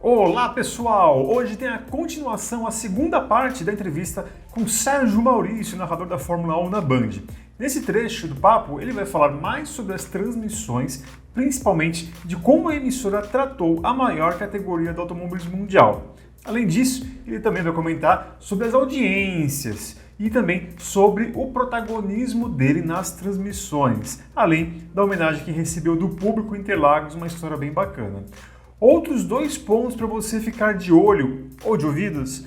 Olá pessoal! Hoje tem a continuação, a segunda parte da entrevista com Sérgio Maurício, narrador da Fórmula 1 na Band. Nesse trecho do papo, ele vai falar mais sobre as transmissões, principalmente de como a emissora tratou a maior categoria do automobilismo mundial. Além disso, ele também vai comentar sobre as audiências e também sobre o protagonismo dele nas transmissões, além da homenagem que recebeu do público em Interlagos, uma história bem bacana. Outros dois pontos para você ficar de olho ou de ouvidos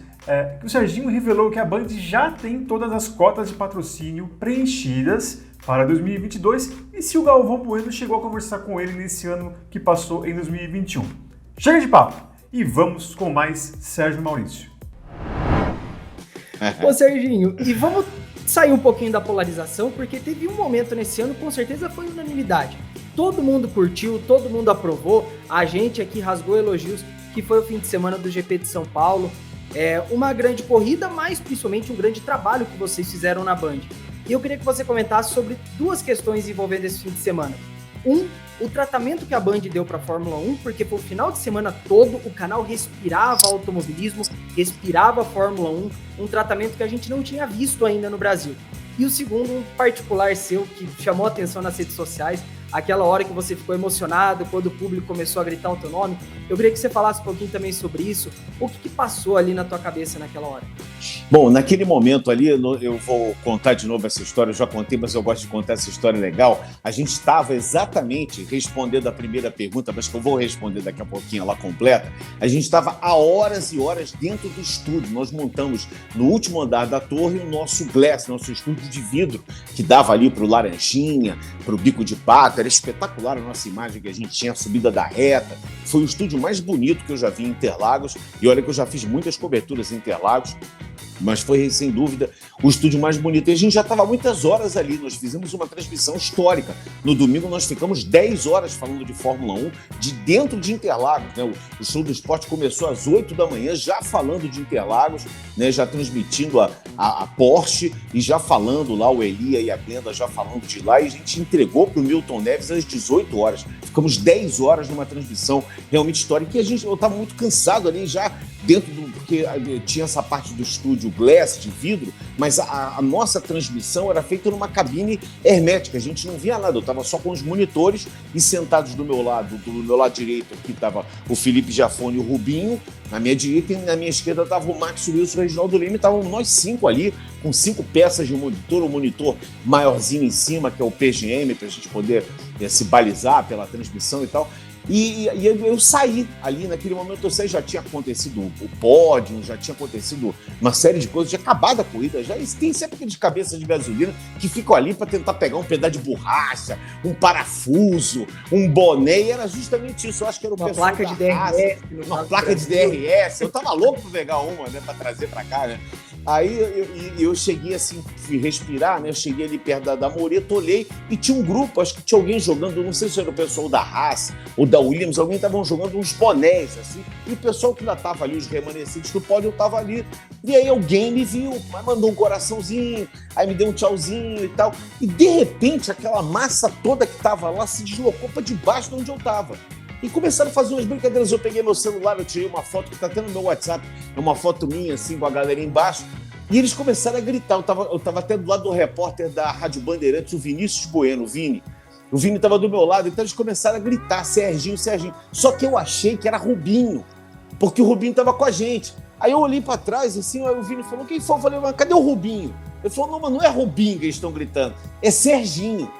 que o Serginho revelou que a Band já tem todas as cotas de patrocínio preenchidas para 2022 e se o Galvão Bueno chegou a conversar com ele nesse ano que passou em 2021. Chega de papo e vamos com mais Sérgio Maurício. Ô Serginho, e vamos sair um pouquinho da polarização, porque teve um momento nesse ano, com certeza foi unanimidade. Todo mundo curtiu, todo mundo aprovou, a gente aqui rasgou elogios, que foi o fim de semana do GP de São Paulo. Uma grande corrida, mas principalmente um grande trabalho que vocês fizeram na Band. E eu queria que você comentasse sobre duas questões envolvendo esse fim de semana. O tratamento que a Band deu para a Fórmula 1, porque foi o final de semana todo, o canal respirava automobilismo, respirava Fórmula 1, um tratamento que a gente não tinha visto ainda no Brasil. E o segundo, um particular seu, que chamou a atenção nas redes sociais, aquela hora que você ficou emocionado, quando o público começou a gritar o teu nome. Eu queria que você falasse um pouquinho também sobre isso. O que passou ali na tua cabeça naquela hora? Bom, naquele momento ali, eu vou contar de novo essa história, eu já contei, mas eu gosto de contar essa história legal. A gente estava exatamente respondendo a primeira pergunta, mas que eu vou responder daqui a pouquinho ela completa. A gente estava há horas e horas dentro do estúdio. Nós montamos no último andar da torre o nosso glass, nosso estúdio de vidro, que dava ali para o Laranjinha, para o Bico de Pato. Era espetacular a nossa imagem que a gente tinha, a subida da reta. Foi o estúdio mais bonito que eu já vi em Interlagos. E olha que eu já fiz muitas coberturas em Interlagos, mas foi, sem dúvida, o estúdio mais bonito. E a gente já estava muitas horas ali, nós fizemos uma transmissão histórica. No domingo nós ficamos 10 horas falando de Fórmula 1, de dentro de Interlagos, né? O Show do Esporte começou às 8 da manhã, já falando de Interlagos, né? Já transmitindo a Porsche e já falando lá, o Elia e a Glenda já falando de lá, e a gente entregou para o Milton Neves às 18 horas. Ficamos 10 horas numa transmissão realmente histórica, e eu estava muito cansado ali já dentro do... porque tinha essa parte do estúdio glass, de vidro, mas a nossa transmissão era feita numa cabine hermética, a gente não via nada, eu estava só com os monitores e sentados do meu lado direito aqui estava o Felipe Giafone e o Rubinho, na minha direita, e na minha esquerda estava o Max Wilson e o Reginaldo Leme, estavam nós 5 ali, com 5 peças de monitor, um monitor maiorzinho em cima, que é o PGM, para a gente poder se balizar pela transmissão e tal. E eu saí ali, naquele momento eu saí, já tinha acontecido o pódio, já tinha acontecido uma série de coisas, tinha acabado a corrida, já tem sempre aqueles cabeças de gasolina que ficam ali para tentar pegar um pedaço de borracha, um parafuso, um boné, e era justamente isso, eu acho que era o pessoal placa de DRS, uma placa de DRS, eu tava louco para pegar uma, né, para trazer para cá, né. Aí eu cheguei assim, fui respirar, né? Eu cheguei ali perto da Moreto, olhei e tinha um grupo, acho que tinha alguém jogando, não sei se era o pessoal da Haas ou da Williams, alguém estavam jogando uns bonés, assim, e o pessoal que ainda estava ali, os remanescentes do pódio, estava ali. E aí alguém me viu, mandou um coraçãozinho, aí me deu um tchauzinho e tal. E de repente, aquela massa toda que estava lá se deslocou para debaixo de onde eu estava. E começaram a fazer umas brincadeiras. Eu peguei meu celular, eu tirei uma foto que tá até no meu WhatsApp, é uma foto minha, assim, com a galera embaixo. E eles começaram a gritar. Eu tava até do lado do repórter da Rádio Bandeirantes, o Vinícius Bueno, o Vini. O Vini estava do meu lado, então eles começaram a gritar, Serginho, Serginho. Só que eu achei que era Rubinho, porque o Rubinho estava com a gente. Aí eu olhei para trás, assim, aí o Vini falou, quem foi? Eu falei, mas cadê o Rubinho? Ele falou, não, mas não é Rubinho que eles estão gritando, é Serginho.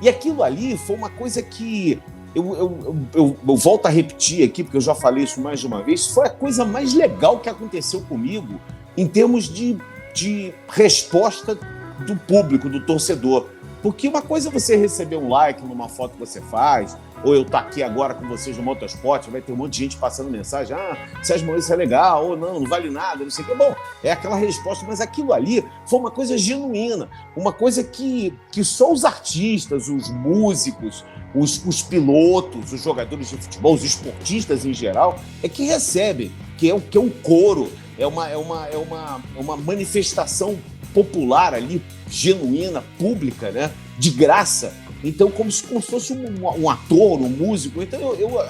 E aquilo ali foi uma coisa que... Eu volto a repetir aqui, porque eu já falei isso mais de uma vez, foi a coisa mais legal que aconteceu comigo em termos de resposta do público, do torcedor. Porque uma coisa é você receber um like numa foto que você faz, ou eu estar aqui agora com vocês no Motorsport, vai ter um monte de gente passando mensagem, Sérgio Maurício é legal, ou não vale nada, não sei o que. Bom, é aquela resposta, mas aquilo ali foi uma coisa genuína, uma coisa que só os artistas, os músicos, os pilotos, os jogadores de futebol, os esportistas em geral, é que recebem, que é um coro, é uma manifestação popular ali, genuína, pública, né? De graça. Então, como se fosse um ator, um músico. Então,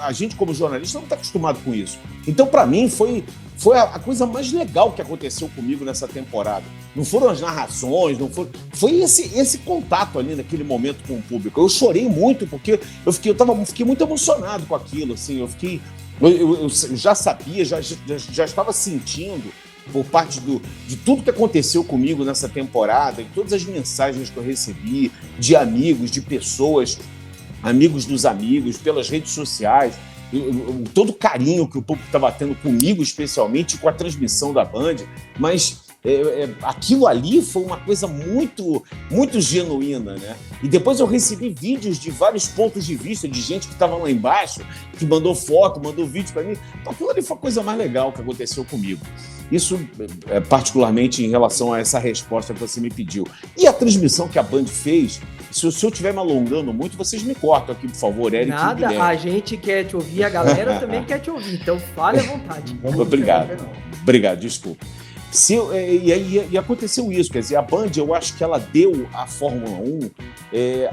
a gente, como jornalista, não está acostumado com isso. Então, para mim, foi a coisa mais legal que aconteceu comigo nessa temporada. Não foram as narrações, foi esse contato ali naquele momento com o público. Eu chorei muito, porque eu fiquei muito emocionado com aquilo. Assim, eu já sabia, já estava sentindo, por parte de tudo que aconteceu comigo nessa temporada, e todas as mensagens que eu recebi de amigos, de pessoas, amigos dos amigos, pelas redes sociais, todo o carinho que o público estava tendo comigo, especialmente com a transmissão da Band, mas aquilo ali foi uma coisa muito, muito genuína, né? E depois eu recebi vídeos de vários pontos de vista, de gente que estava lá embaixo, que mandou foto, mandou vídeo para mim. Então aquilo ali foi a coisa mais legal que aconteceu comigo. Isso particularmente em relação a essa resposta que você me pediu. E a transmissão que a Band fez, se eu estiver me alongando muito, vocês me cortam aqui, por favor, Eric. Nada, a gente quer te ouvir, a galera também quer te ouvir, então fale à vontade. Obrigado, desculpa. E aconteceu isso, quer dizer, a Band, eu acho que ela deu à Fórmula 1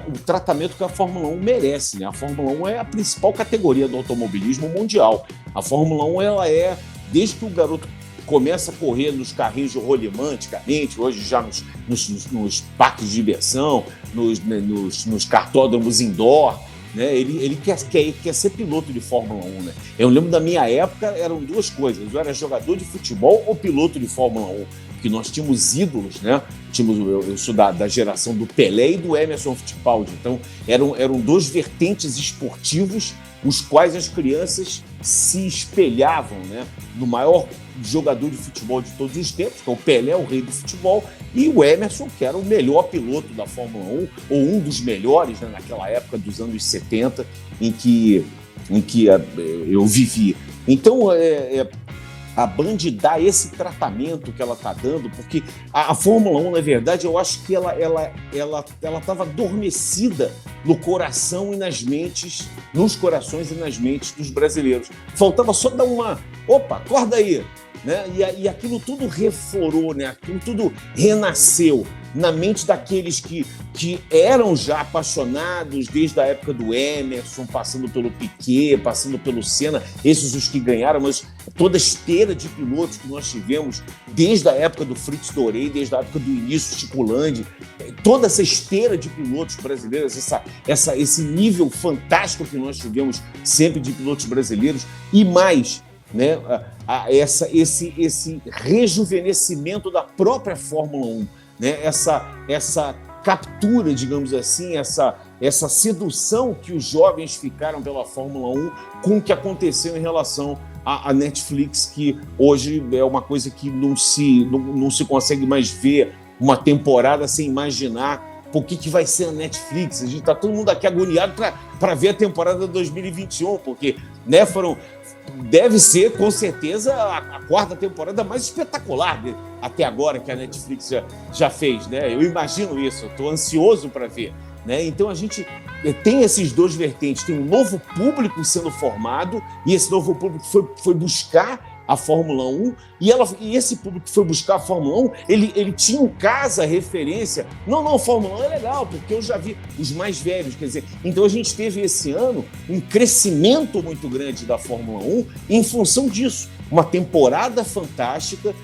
o tratamento que a Fórmula 1 merece, né? A Fórmula 1 é a principal categoria do automobilismo mundial. A Fórmula 1, ela desde que o garoto começa a correr nos carrinhos de rolimã antigamente, hoje já nos parques de diversão, nos kartódromos indoor, né? Ele quer ser piloto de Fórmula 1, né? Eu lembro da minha época, eram duas coisas: eu era jogador de futebol ou piloto de Fórmula 1, porque nós tínhamos ídolos, né? Eu sou da geração do Pelé e do Emerson Fittipaldi, então eram dois vertentes esportivos os quais as crianças se espelhavam, né? No maior jogador de futebol de todos os tempos, que é o Pelé, o rei do futebol, e o Emerson, que era o melhor piloto da Fórmula 1, ou um dos melhores, né, naquela época dos anos 70, em que eu vivi. Então, a Band dá esse tratamento que ela está dando, porque a Fórmula 1, na verdade, eu acho que ela estava adormecida no coração e nos corações e nas mentes dos brasileiros. Faltava só dar opa, acorda aí, né? E aquilo tudo reflorou, né? Aquilo tudo renasceu na mente daqueles que eram já apaixonados desde a época do Emerson, passando pelo Piquet, passando pelo Senna, esses os que ganharam, mas toda a esteira de pilotos que nós tivemos desde a época do Fritz Dorey, desde a época do início Chico Landi, toda essa esteira de pilotos brasileiros, esse nível fantástico que nós tivemos sempre de pilotos brasileiros, e mais, né, esse rejuvenescimento da própria Fórmula 1, né, essa captura, digamos assim, essa sedução que os jovens ficaram pela Fórmula 1 com o que aconteceu em relação à Netflix, que hoje é uma coisa que não se consegue mais ver uma temporada sem imaginar por que vai ser a Netflix. A gente está todo mundo aqui agoniado para ver a temporada 2021, porque, né, deve ser, com certeza, a quarta temporada mais espetacular até agora que a Netflix já fez, né? Eu imagino isso, eu estou ansioso para ver, né? Então a gente tem esses dois vertentes, tem um novo público sendo formado, e esse novo público foi buscar a Fórmula 1, e esse público que foi buscar a Fórmula 1, ele tinha em casa referência. Não, Fórmula 1 é legal, porque eu já vi os mais velhos, quer dizer, então a gente teve esse ano um crescimento muito grande da Fórmula 1 em função disso. Uma temporada fantástica,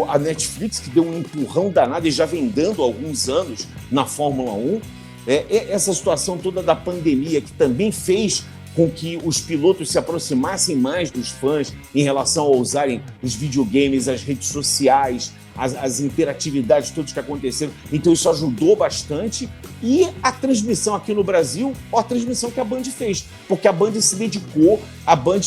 a Netflix que deu um empurrão danado e já vem dando há alguns anos na Fórmula 1, essa situação toda da pandemia que também fez com que os pilotos se aproximassem mais dos fãs em relação a usarem os videogames, as redes sociais, as interatividades todas que aconteceram. Então isso ajudou bastante. E a transmissão aqui no Brasil, a transmissão que a Band fez, porque a Band se dedicou, a Band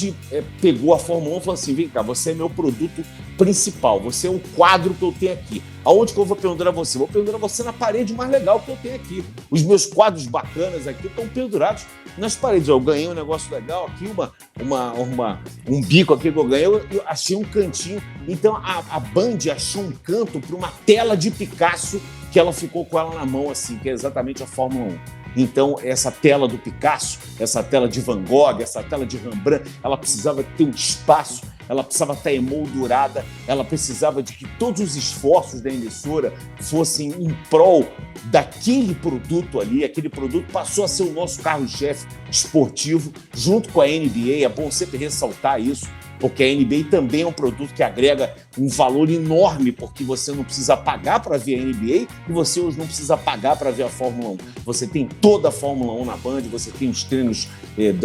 pegou a Fórmula 1 e falou assim: vem cá, você é meu produto principal, você é um quadro que eu tenho aqui. Aonde que eu vou pendurar você? Vou pendurar você na parede mais legal que eu tenho aqui. Os meus quadros bacanas aqui estão pendurados nas paredes. Eu ganhei um negócio legal aqui, um bico aqui que eu ganhei, eu achei um cantinho. Então a Band achou um canto para uma tela de Picasso que ela ficou com ela na mão, assim, que é exatamente a Fórmula 1. Então, essa tela do Picasso, essa tela de Van Gogh, essa tela de Rembrandt, ela precisava ter um espaço ela precisava estar emoldurada, ela precisava de que todos os esforços da emissora fossem em prol daquele produto ali. Aquele produto passou a ser o nosso carro-chefe esportivo, junto com a NBA. É bom sempre ressaltar isso, porque a NBA também é um produto que agrega um valor enorme, porque você não precisa pagar para ver a NBA e você hoje não precisa pagar para ver a Fórmula 1. Você tem toda a Fórmula 1 na Band, você tem os treinos,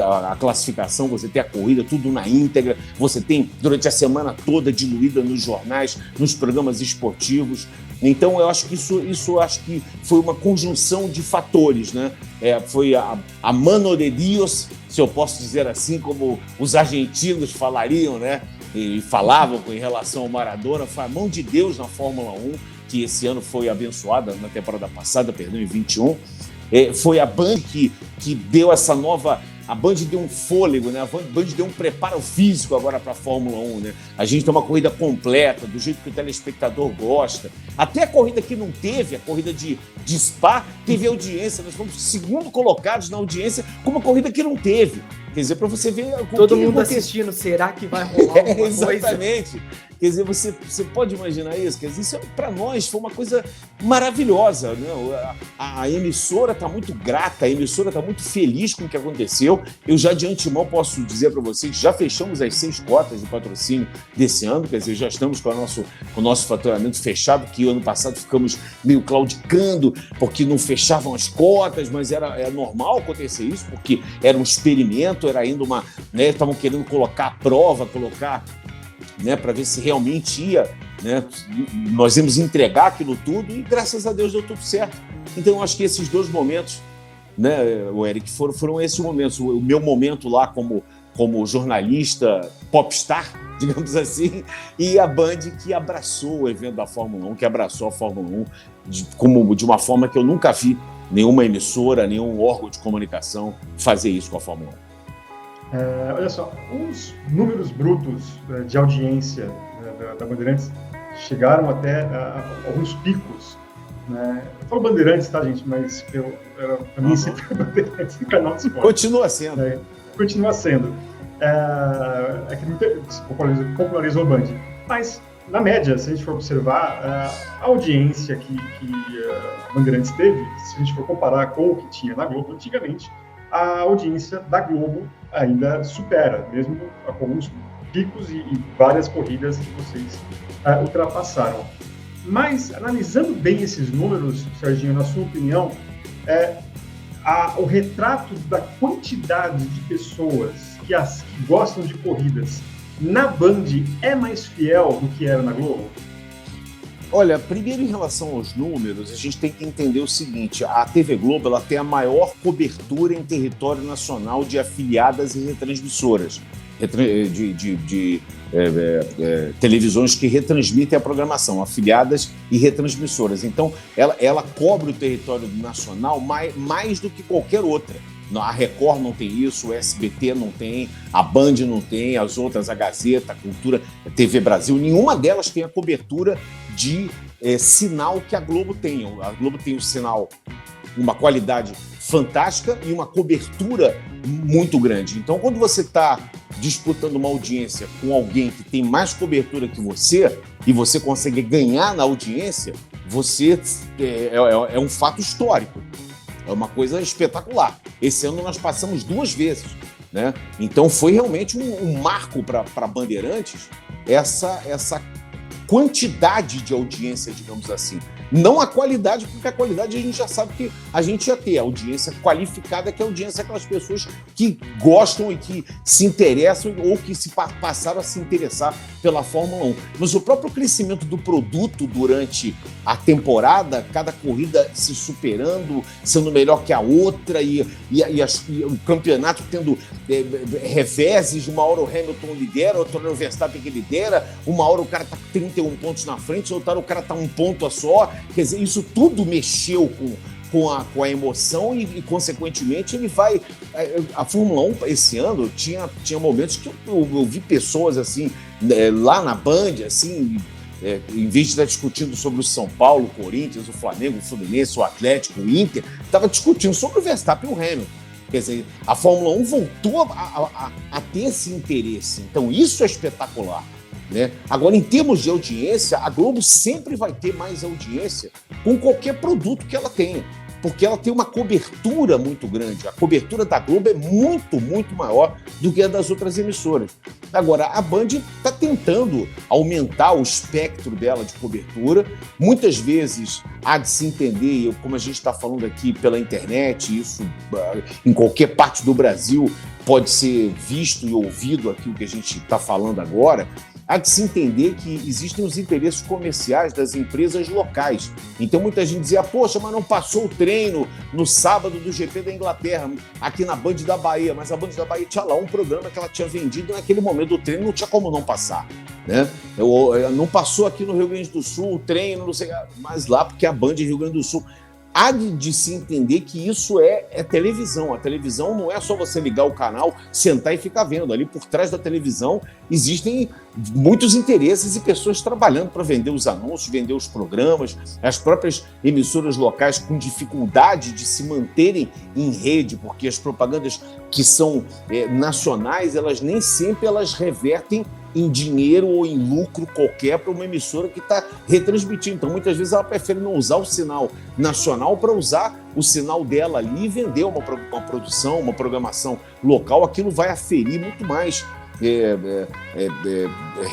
a classificação, você tem a corrida, tudo na íntegra, você tem durante a semana toda diluída nos jornais, nos programas esportivos. Então, eu acho que isso acho que foi uma conjunção de fatores, né? Foi a mano de Dios, se eu posso dizer assim, como os argentinos falariam, né? E falavam em relação ao Maradona, foi a mão de Deus na Fórmula 1, que esse ano foi abençoada na temporada passada, em 21. Foi a Band que deu essa nova... A Band deu um fôlego, né? A Band deu um preparo físico agora para a Fórmula 1, né? A gente tem uma corrida completa, do jeito que o telespectador gosta. Até a corrida que não teve, a corrida de Spa, teve audiência. Nós fomos segundo colocados na audiência com uma corrida que não teve. Quer dizer, para você ver... Todo mundo assistindo, será que vai rolar alguma coisa? Exatamente. Quer dizer, você pode imaginar isso? Quer dizer, isso para nós foi uma coisa maravilhosa, né? A emissora está muito grata, a emissora está muito feliz com o que aconteceu. Eu já de antemão posso dizer para vocês que já fechamos as 6 cotas de patrocínio desse ano, quer dizer, já estamos com o nosso faturamento fechado, que ano passado ficamos meio claudicando, porque não fechavam as cotas, mas era normal acontecer isso, porque era um experimento, era ainda uma... né, estavam querendo colocar a prova, né, para ver se realmente ia, né, nós íamos entregar aquilo tudo, e graças a Deus deu tudo certo. Então eu acho que esses 2 momentos, né, o Eric, foram esses momentos. O meu momento lá como jornalista popstar, digamos assim, e a Band que abraçou o evento da Fórmula 1, que abraçou a Fórmula 1 de uma forma que eu nunca vi nenhuma emissora, nenhum órgão de comunicação fazer isso com a Fórmula 1. Olha só, os números brutos de audiência da Bandeirantes chegaram até alguns picos, né? Eu falo Bandeirantes, tá, gente? Mas para mim sempre é Bandeirantes no canal de esporte. Continua sendo. Continua sendo. É que popularizou o Band. Mas, na média, se a gente for observar, a audiência que a Bandeirantes teve, se a gente for comparar com o que tinha na Globo antigamente, a audiência da Globo ainda supera, mesmo com alguns picos e várias corridas que vocês ultrapassaram. Mas, analisando bem esses números, Serginho, na sua opinião, o retrato da quantidade de pessoas que gostam de corridas na Band é mais fiel do que era na Globo? Olha, primeiro em relação aos números, a gente tem que entender o seguinte: a TV Globo ela tem a maior cobertura em território nacional de afiliadas e retransmissoras, de televisões que retransmitem a programação, afiliadas e retransmissoras. Então, ela cobre o território nacional mais do que qualquer outra. A Record não tem isso, o SBT não tem, a Band não tem, as outras, a Gazeta, a Cultura, a TV Brasil, nenhuma delas tem a cobertura de sinal que a Globo tem. A Globo tem um sinal, uma qualidade fantástica e uma cobertura muito grande. Então, quando você está disputando uma audiência com alguém que tem mais cobertura que você e você consegue ganhar na audiência, você é um fato histórico. É uma coisa espetacular. Esse ano nós passamos 2 vezes, né? Então foi realmente um marco para Bandeirantes essa quantidade de audiência, digamos assim. Não a qualidade, porque a qualidade a gente já sabe que a gente ia ter. A audiência qualificada, que é a audiência daquelas pessoas que gostam e que se interessam ou que se passaram a se interessar pela Fórmula 1. Mas o próprio crescimento do produto durante a temporada, cada corrida se superando, sendo melhor que a outra e o campeonato tendo reveses, uma hora o Hamilton lidera, outra hora o Verstappen que lidera, uma hora o cara está com 31 pontos na frente, outra hora o cara está 1 ponto só. Quer dizer, isso tudo mexeu com a emoção e, consequentemente, ele vai... A Fórmula 1, esse ano, tinha momentos que eu vi pessoas, assim, lá na Band, assim, em vez de estar discutindo sobre o São Paulo, o Corinthians, o Flamengo, o Fluminense, o Atlético, o Inter, estava discutindo sobre o Verstappen e o Hamilton. Quer dizer, a Fórmula 1 voltou a ter esse interesse. Então, isso é espetacular, né? Agora, em termos de audiência, a Globo sempre vai ter mais audiência com qualquer produto que ela tenha, porque ela tem uma cobertura muito grande. A cobertura da Globo é muito, muito maior do que a das outras emissoras. Agora, a Band está tentando aumentar o espectro dela de cobertura. Muitas vezes há de se entender, como a gente está falando aqui pela internet, isso em qualquer parte do Brasil pode ser visto e ouvido aqui o que a gente está falando agora. Há de se entender que existem os interesses comerciais das empresas locais. Então muita gente dizia, poxa, mas não passou o treino no sábado do GP da Inglaterra, aqui na Band da Bahia, mas a Band da Bahia tinha lá um programa que ela tinha vendido naquele momento do treino, não tinha como não passar, né? Não passou aqui no Rio Grande do Sul o treino, não sei, mas lá porque a Band Rio Grande do Sul. Há de se entender que isso é televisão. A televisão não é só você ligar o canal, sentar e ficar vendo. Ali por trás da televisão existem muitos interesses e pessoas trabalhando para vender os anúncios, vender os programas. As próprias emissoras locais com dificuldade de se manterem em rede, porque as propagandas que são nacionais, elas nem sempre elas revertem em dinheiro ou em lucro qualquer para uma emissora que está retransmitindo. Então, muitas vezes, ela prefere não usar o sinal nacional para usar o sinal dela ali e vender uma produção, uma programação local. Aquilo vai aferir muito mais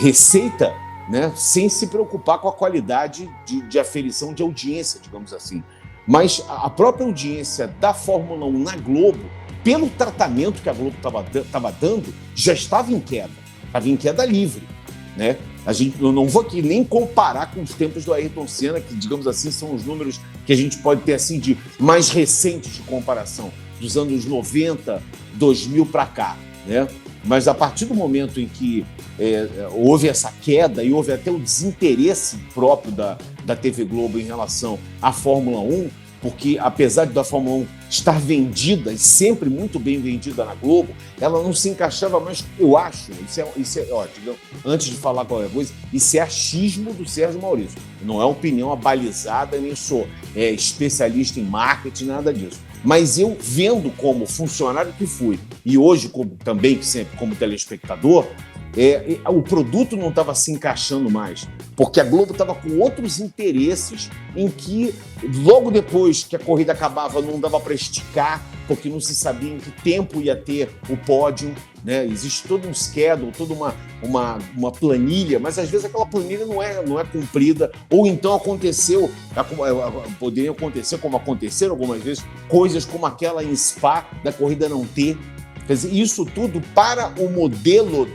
receita, né, sem se preocupar com a qualidade de aferição de audiência, digamos assim. Mas a própria audiência da Fórmula 1 na Globo, pelo tratamento que a Globo estava dando, já estava em queda. Estava em queda livre, né? Eu não vou aqui nem comparar com os tempos do Ayrton Senna, que, digamos assim, são os números que a gente pode ter assim de mais recentes de comparação, dos anos 90, 2000 para cá, né? Mas a partir do momento em que houve essa queda e houve até o desinteresse próprio da TV Globo em relação à Fórmula 1, porque apesar da Fórmula 1 estar vendida e sempre muito bem vendida na Globo, ela não se encaixava mais, eu acho, antes de falar qualquer coisa, isso é achismo do Sérgio Maurício. Não é opinião abalizada, nem sou especialista em marketing, nada disso. Mas eu, vendo como funcionário que fui, e hoje também sempre como telespectador, o produto não estava se encaixando mais, porque a Globo estava com outros interesses em que, logo depois que a corrida acabava, não dava para esticar, porque não se sabia em que tempo ia ter o pódio, né? Existe todo um schedule, toda uma planilha, mas às vezes aquela planilha não é cumprida, ou então poderia acontecer, como aconteceram algumas vezes, coisas como aquela em Spa, da corrida não ter. Quer dizer, isso tudo para o modelo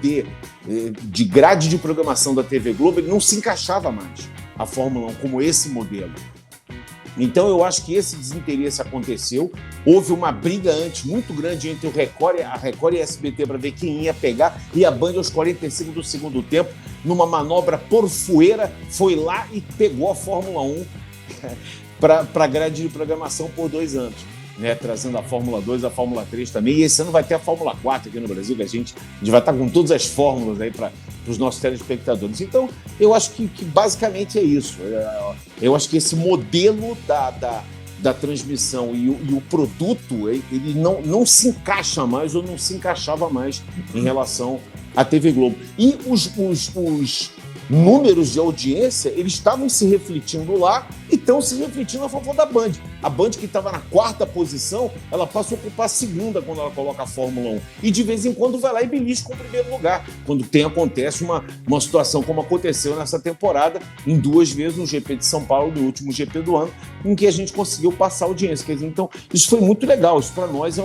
de grade de programação da TV Globo, ele não se encaixava mais, a Fórmula 1, como esse modelo. Então, eu acho que esse desinteresse aconteceu. Houve uma briga antes muito grande entre a Record e a SBT para ver quem ia pegar, e a Band, aos 45 do segundo tempo, numa manobra porfueira, foi lá e pegou a Fórmula 1 para a grade de programação por 2 anos. Né, trazendo a Fórmula 2, a Fórmula 3 também, e esse ano vai ter a Fórmula 4 aqui no Brasil, que a gente vai estar com todas as fórmulas aí para os nossos telespectadores. Então, eu acho que basicamente é isso. Eu acho que esse modelo da transmissão e o produto, ele não se encaixa mais ou não se encaixava mais em relação à TV Globo. E os números de audiência, eles estavam se refletindo lá e estão se refletindo a favor da Band. A Band, que estava na 4ª posição, ela passa a ocupar a 2ª quando ela coloca a Fórmula 1. E de vez em quando vai lá e belisca o 1º lugar, quando acontece uma situação como aconteceu nessa temporada, em 2 vezes no GP de São Paulo, no último GP do ano, em que a gente conseguiu passar a audiência. Quer dizer, então, isso foi muito legal. Isso para nós é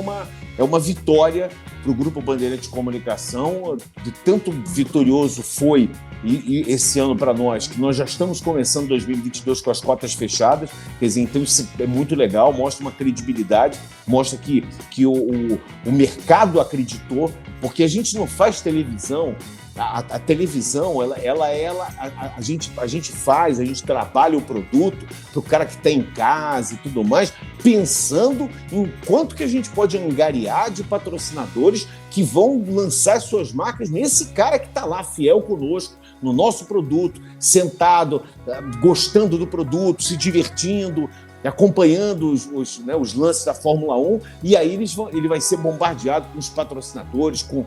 uma vitória para o Grupo Bandeirante de Comunicação. De tanto vitorioso foi e esse ano para nós, que nós já estamos começando 2022 com as cotas fechadas, quer dizer, então isso é muito legal, mostra uma credibilidade, mostra que o mercado acreditou, porque a gente não faz televisão. A televisão, a gente trabalha o produto para o cara que está em casa e tudo mais, pensando em quanto que a gente pode angariar de patrocinadores que vão lançar suas marcas nesse cara que está lá fiel conosco, no nosso produto, sentado, gostando do produto, se divertindo, acompanhando os lances da Fórmula 1, e aí ele vai ser bombardeado com os patrocinadores, com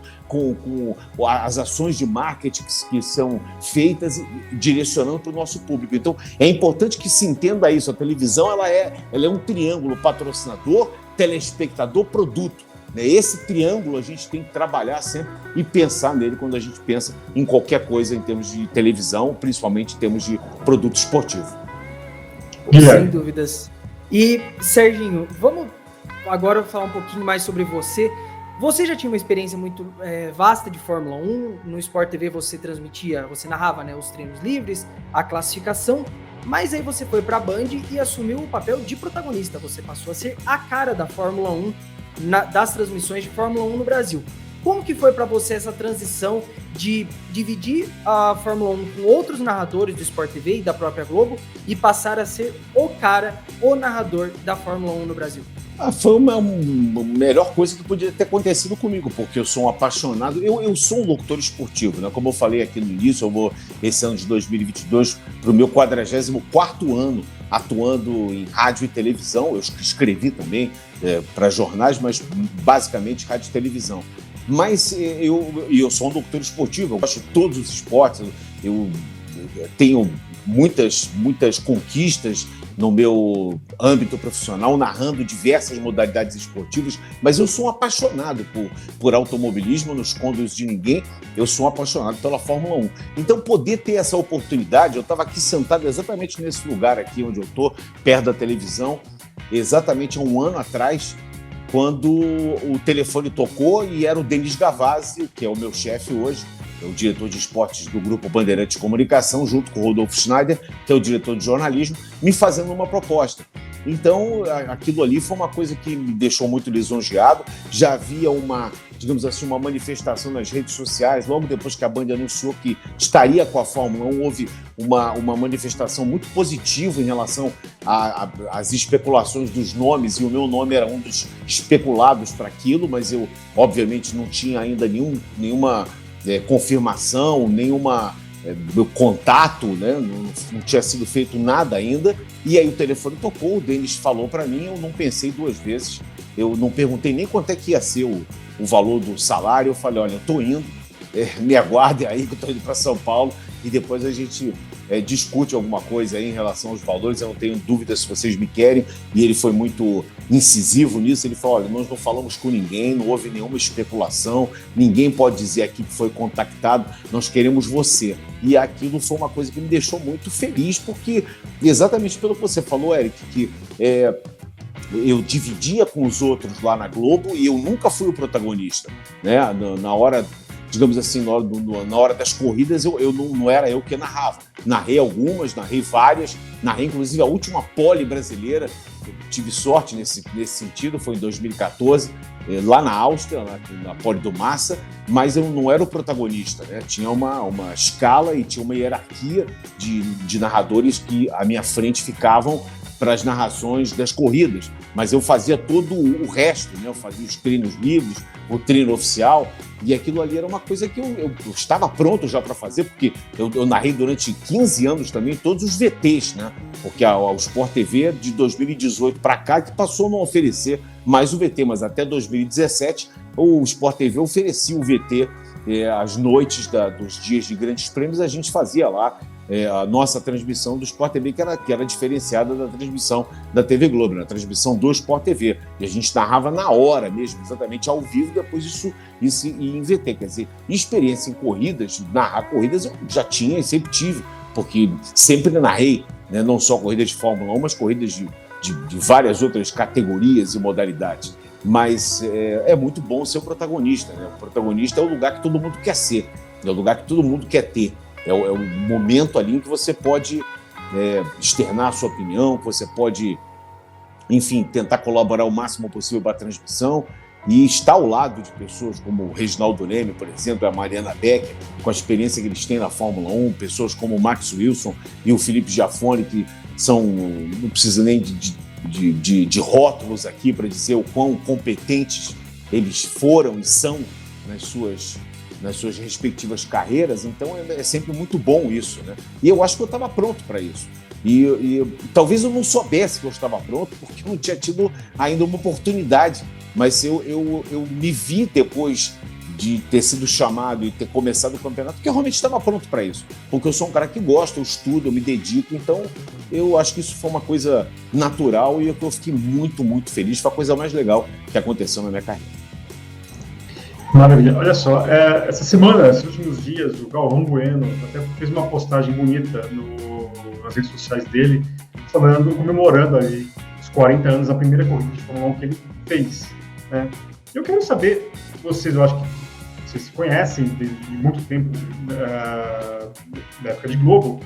as ações de marketing que são feitas, direcionando para o nosso público. Então, é importante que se entenda isso. A televisão ela é um triângulo: patrocinador, telespectador, produto. Esse triângulo a gente tem que trabalhar sempre e pensar nele quando a gente pensa em qualquer coisa em termos de televisão, principalmente em termos de produto esportivo. Sem dúvidas. E, Serginho, vamos agora falar um pouquinho mais sobre você. Você já tinha uma experiência muito vasta de Fórmula 1. No Sport TV você narrava, né, os treinos livres, a classificação, mas aí você foi para a Band e assumiu o papel de protagonista. Você passou a ser a cara da Fórmula 1, das transmissões de Fórmula 1 no Brasil. Como que foi para você essa transição de dividir a Fórmula 1 com outros narradores do Sport TV e da própria Globo e passar a ser o narrador da Fórmula 1 no Brasil? Foi uma melhor coisa que podia ter acontecido comigo, porque eu sou um apaixonado, eu sou um locutor esportivo, né? Como eu falei aqui no início, eu vou, esse ano de 2022, para o meu 44º ano atuando em rádio e televisão. Eu escrevi também para jornais, mas basicamente rádio e televisão. Mas eu sou um locutor esportivo, eu gosto de todos os esportes, eu tenho muitas conquistas no meu âmbito profissional, narrando diversas modalidades esportivas, mas eu sou um apaixonado por automobilismo, não escondo isso de ninguém, eu sou um apaixonado pela Fórmula 1. Então, poder ter essa oportunidade, eu estava aqui sentado exatamente nesse lugar aqui onde eu estou, perto da televisão, exatamente há um ano atrás, quando o telefone tocou e era o Denis Gavazzi, que é o meu chefe hoje, é o diretor de esportes do Grupo Bandeirantes de Comunicação, junto com o Rodolfo Schneider, que é o diretor de jornalismo, me fazendo uma proposta. Então, aquilo ali foi uma coisa que me deixou muito lisonjeado. Já havia uma manifestação nas redes sociais, logo depois que a Band anunciou que estaria com a Fórmula 1, houve uma manifestação muito positiva em relação às especulações dos nomes, e o meu nome era um dos especulados para aquilo, mas eu, obviamente, não tinha ainda nenhuma confirmação, nenhuma contato, né? Não tinha sido feito nada ainda, e aí o telefone tocou, o Denis falou para mim, eu não pensei duas vezes, eu não perguntei nem quanto é que ia ser o valor do salário, eu falei, olha, eu estou indo, me aguardem aí que eu estou indo para São Paulo, e depois a gente discute alguma coisa aí em relação aos valores, eu não tenho dúvida se vocês me querem, e ele foi muito incisivo nisso, ele falou, olha, nós não falamos com ninguém, não houve nenhuma especulação, ninguém pode dizer aqui que foi contactado, nós queremos você. E aquilo foi uma coisa que me deixou muito feliz, porque exatamente pelo que você falou, Eric, que eu dividia com os outros lá na Globo e eu nunca fui o protagonista, né? Na hora, digamos assim, na hora das corridas, eu não era eu que narrava. Narrei algumas, narrei várias, narrei inclusive a última pole brasileira. Eu tive sorte nesse sentido, foi em 2014, lá na Áustria, na pole do Massa, mas eu não era o protagonista, né? Tinha uma escala e tinha uma hierarquia de narradores que à minha frente ficavam para as narrações das corridas, mas eu fazia todo o resto, né? Eu fazia os treinos livres, o treino oficial, e aquilo ali era uma coisa que eu estava pronto já para fazer, porque eu narrei durante 15 anos também todos os VTs, né? Porque o Sport TV de 2018 para cá que passou a não oferecer mais o VT, mas até 2017 o Sport TV oferecia o VT às noites dos dias de grandes prêmios, a gente fazia lá a nossa transmissão do Sport TV, que era diferenciada da transmissão da TV Globo, na transmissão do Sport TV. E a gente narrava na hora mesmo, exatamente ao vivo, depois isso ia em VT. Quer dizer, experiência em corridas, narrar corridas eu já tinha e sempre tive, porque sempre narrei, né, não só corridas de Fórmula 1, mas corridas de várias outras categorias e modalidades. Mas é muito bom ser o protagonista, né? O protagonista é o lugar que todo mundo quer ser, é o lugar que todo mundo quer ter. É o momento ali em que você pode externar a sua opinião, que você pode, enfim, tentar colaborar o máximo possível para a transmissão e estar ao lado de pessoas como o Reginaldo Leme, por exemplo, a Mariana Becker, com a experiência que eles têm na Fórmula 1, pessoas como o Max Wilson e o Felipe Giafone, que não precisa nem de rótulos aqui para dizer o quão competentes eles foram e são nas suas respectivas carreiras, então é sempre muito bom isso, né? E eu acho que eu estava pronto para isso. E talvez eu não soubesse que eu estava pronto, porque eu não tinha tido ainda uma oportunidade. Mas eu me vi depois de ter sido chamado e ter começado o campeonato, porque eu realmente estava pronto para isso. Porque eu sou um cara que gosta, eu estudo, eu me dedico, então eu acho que isso foi uma coisa natural e eu fiquei muito, muito feliz. Foi a coisa mais legal que aconteceu na minha carreira. Maravilha. Olha só, essa semana, esses últimos dias, o Galvão Bueno até fez uma postagem bonita nas redes sociais dele, comemorando aí os 40 anos da primeira corrida de Fórmula 1 que ele fez, né? Eu quero saber, eu acho que vocês se conhecem de muito tempo, da época de Globo,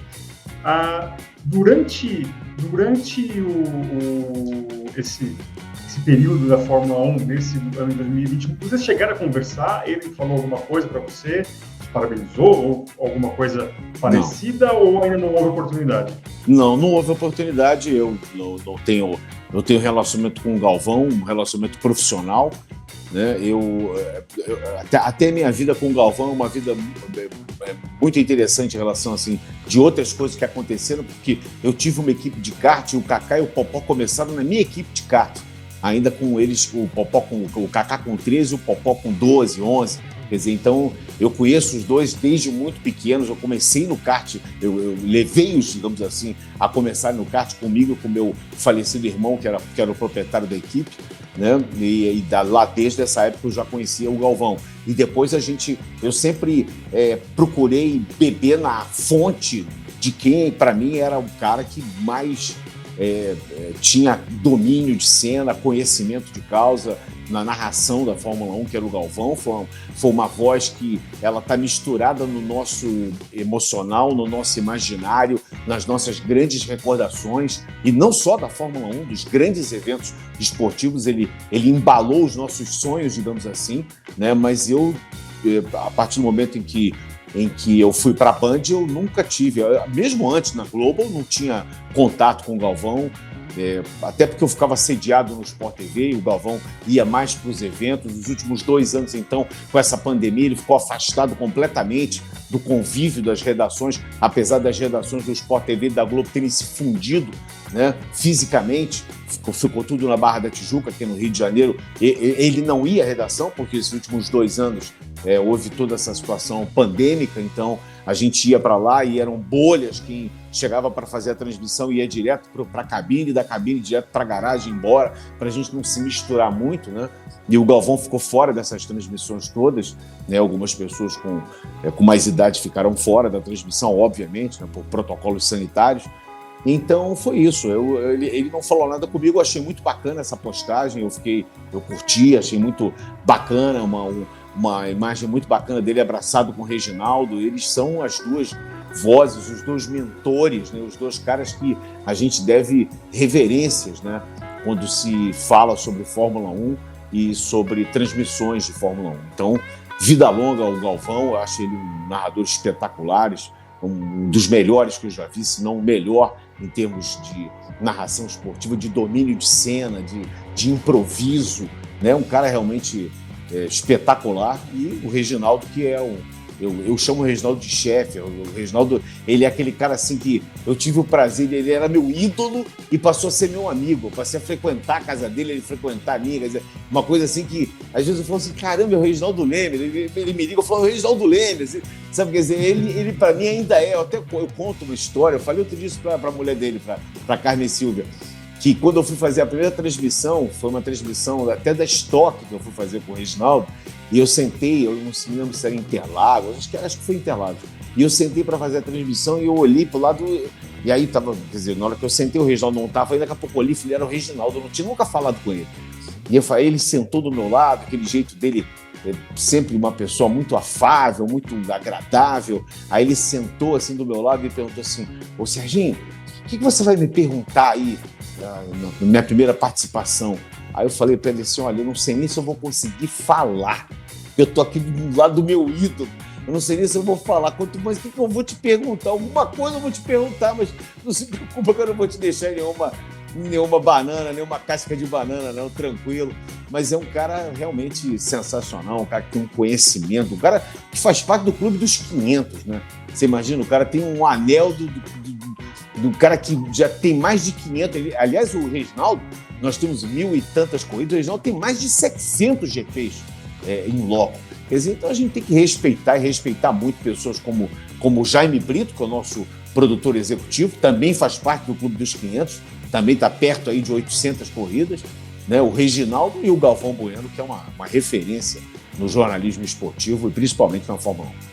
durante esse período da Fórmula 1, nesse ano de 2020, vocês chegaram a conversar? Ele falou alguma coisa para você? Te parabenizou? Ou alguma coisa parecida? Não. Ou ainda não houve oportunidade? Não houve oportunidade. Eu tenho relacionamento com o Galvão, um relacionamento profissional, né? Até minha vida com o Galvão é uma vida muito interessante em relação assim, de outras coisas que aconteceram, porque eu tive uma equipe de kart, o Kaká e o Popó começaram na minha equipe de kart, ainda com eles, o Kaká com 13, o Popó com 12, 11. Quer dizer, então eu conheço os dois desde muito pequenos. Eu comecei no kart, eu levei-os, digamos assim, a começar no kart comigo, com meu falecido irmão, que era o proprietário da equipe, né? E lá desde essa época eu já conhecia o Galvão. E depois eu sempre procurei beber na fonte de quem, para mim, era o cara que mais tinha domínio de cena, conhecimento de causa na narração da Fórmula 1, que era o Galvão. Foi uma voz que ela está misturada no nosso emocional, no nosso imaginário, nas nossas grandes recordações, e não só da Fórmula 1, dos grandes eventos esportivos. Ele embalou os nossos sonhos, digamos assim, né? Mas a partir do momento em que eu fui para a Band, eu nunca tive, mesmo antes na Globo, eu não tinha contato com o Galvão, até porque eu ficava sediado no Sport TV e o Galvão ia mais para os eventos. Nos últimos 2 anos, então, com essa pandemia, ele ficou afastado completamente do convívio das redações, apesar das redações do Sport TV e da Globo terem se fundido, né, fisicamente. Ficou tudo na Barra da Tijuca, aqui no Rio de Janeiro. Ele não ia à redação, porque esses últimos 2 anos houve toda essa situação pandêmica, então a gente ia para lá e eram bolhas. Quem chegava para fazer a transmissão ia direto para a cabine, da cabine direto para a garagem, embora, para a gente não se misturar muito, né? E o Galvão ficou fora dessas transmissões todas, né? Algumas pessoas com mais idade ficaram fora da transmissão, obviamente, né? Por protocolos sanitários. Então foi isso. Ele não falou nada comigo. Eu achei muito bacana essa postagem. Eu curti, achei muito bacana, uma imagem muito bacana dele abraçado com o Reginaldo. Eles são as duas vozes, os dois mentores, né? Os dois caras que a gente deve reverências, né? Quando se fala sobre Fórmula 1 e sobre transmissões de Fórmula 1. Então, vida longa ao Galvão. Eu acho ele um narrador espetacular, um dos melhores que eu já vi, se não o melhor em termos de narração esportiva, de domínio de cena, de improviso, né? Um cara realmente espetacular. E o Reginaldo, que eu chamo o Reginaldo de chefe. O Reginaldo, ele é aquele cara assim que eu tive o prazer, ele era meu ídolo e passou a ser meu amigo. Eu passei a frequentar a casa dele, ele frequentar a minha. Quer dizer, uma coisa assim que, às vezes eu falo assim, caramba, é o Reginaldo Lemes. Ele me liga, eu falo, o Reginaldo Lemes. Sabe, quer dizer, ele para mim ainda é. Eu conto uma história, eu falei outro dia isso para a mulher dele, para Carmen Silvia, que quando eu fui fazer a primeira transmissão, foi uma transmissão até da Stock que eu fui fazer com o Reginaldo, e eu sentei, eu não me lembro se era Interlagos, acho que foi Interlagos, e eu sentei para fazer a transmissão e eu olhei pro lado, e aí tava, quer dizer, na hora que eu sentei o Reginaldo não tava, aí daqui a pouco eu olhei e falei, era o Reginaldo, eu não tinha nunca falado com ele. E eu falei, ele sentou do meu lado, aquele jeito dele, sempre uma pessoa muito afável, muito agradável. Aí ele sentou assim do meu lado e perguntou assim, ô Serginho, o que você vai me perguntar aí na minha primeira participação? Aí eu falei para ele assim, olha, eu não sei nem se eu vou conseguir falar, eu tô aqui do lado do meu ídolo, eu não sei nem se eu vou falar, quanto mais o que eu vou te perguntar, alguma coisa eu vou te perguntar, mas não se preocupa que eu não vou te deixar nenhuma banana, nenhuma casca de banana, não, tranquilo. Mas é um cara realmente sensacional, um cara que tem um conhecimento, um cara que faz parte do clube dos 500, né? Você imagina, o cara tem um anel do cara que já tem mais de 500. Aliás, o Reginaldo, nós temos 1.000 e tantas corridas, o Reginaldo tem mais de 700 GPs em loco. Quer dizer, então a gente tem que respeitar e respeitar muito pessoas como o Jaime Brito, que é o nosso produtor executivo, também faz parte do Clube dos 500, também está perto aí de 800 corridas, né? O Reginaldo e o Galvão Bueno, que é uma referência no jornalismo esportivo e principalmente na Fórmula 1.